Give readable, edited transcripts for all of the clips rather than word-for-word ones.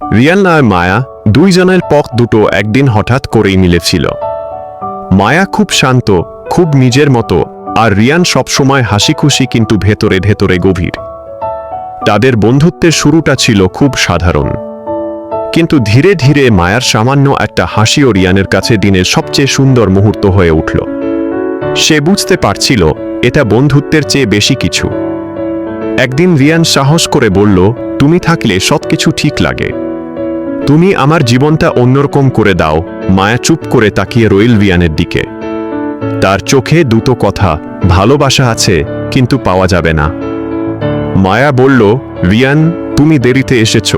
রিয়ান আর মায়া দুইজনের পথ দুটো একদিন হঠাৎ করেই মিলেছিল। মায়া খুব শান্ত, খুব নিজের মতো, আর রিয়ান সবসময় হাসি খুশি কিন্তু ভেতরে ভেতরে গভীর। তাদের বন্ধুত্বের শুরুটা ছিল খুব সাধারণ, কিন্তু ধীরে ধীরে মায়ার সামান্য একটা হাসিও রিয়ানের কাছে দিনের সবচেয়ে সুন্দর মুহূর্ত হয়ে উঠল। সে বুঝতে পারছিল এটা বন্ধুত্বের চেয়ে বেশি কিছু। একদিন রিয়ান সাহস করে বলল, তুমি থাকলে সবকিছু ঠিক লাগে, তুমি আমার জীবনটা অন্যরকম করে দাও। মায়া চুপ করে তাকিয়ে রইল রিয়ানের দিকে। তার চোখে দুটো কথা, ভালোবাসা আছে কিন্তু পাওয়া যাবে না। মায়া বলল, রিয়ান, তুমি দেরিতে এসেছ।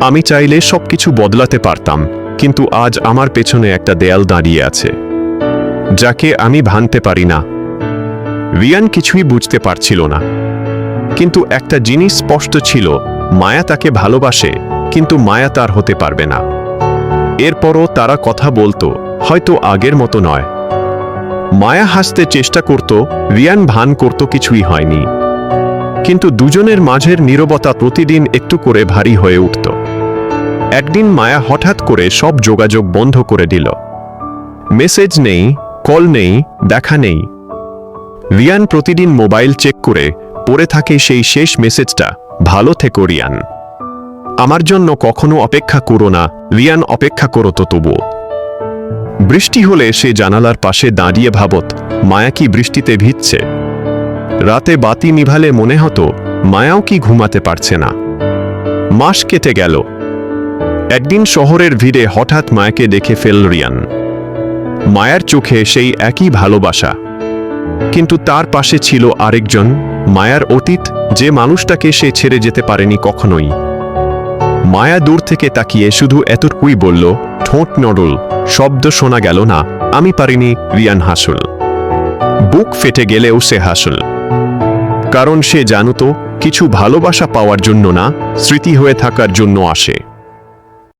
আমি চাইলে সবকিছু বদলাতে পারতাম, কিন্তু আজ আমার পেছনে একটা দেয়াল দাঁড়িয়ে আছে যাকে আমি ভাঙতে পারি না। রিয়ান কিছুই বুঝতে পারছিল না, কিন্তু একটা জিনিস স্পষ্ট ছিল, মায়া তাকে ভালোবাসে, কিন্তু মায়া তার হতে পারবে না। এরপরও তারা কথা বলতো, হয়তো আগের মতো নয়। মায়া হাসতে চেষ্টা করত, রিয়ান ভান করত কিছুই হয়নি, কিন্তু দুজনের মাঝের নীরবতা প্রতিদিন একটু করে ভারী হয়ে উঠত। একদিন মায়া হঠাৎ করে সব যোগাযোগ বন্ধ করে দিল। মেসেজ নেই, কল নেই, দেখা নেই। রিয়ান প্রতিদিন মোবাইল চেক করে পড়ে থাকে সেই শেষ মেসেজটা, ভালো থেকো রিয়ান, আমার জন্য কখনো অপেক্ষা করো না। রিয়ান অপেক্ষা করত তবুও। বৃষ্টি হলে সে জানালার পাশে দাঁড়িয়ে ভাবত, মায়া কি বৃষ্টিতে ভিজছে। রাতে বাতি নিভালে মনে হতো মায়াও কি ঘুমাতে পারছে না। মাস কেটে গেল। একদিন শহরের ভিড়ে হঠাৎ মায়াকে দেখে ফেলল রিয়ান। মায়ার চোখে সেই একই ভালোবাসা, কিন্তু তার পাশে ছিল আরেকজন, মায়ার অতীত, যে মানুষটাকে সে ছেড়ে যেতে পারেনি কখনোই। মায়া দূর থেকে তাকিয়ে শুধু এতটুকুই বলল, ঠোঁট নড়ল, শব্দ শোনা গেল না, আমি পারিনি। রিয়ান হাসল। বুক ফেটে গেলেও সে হাসল, কারণ সে জানত কিছু ভালোবাসা পাওয়ার জন্য না, স্মৃতি হয়ে থাকার জন্য আসে।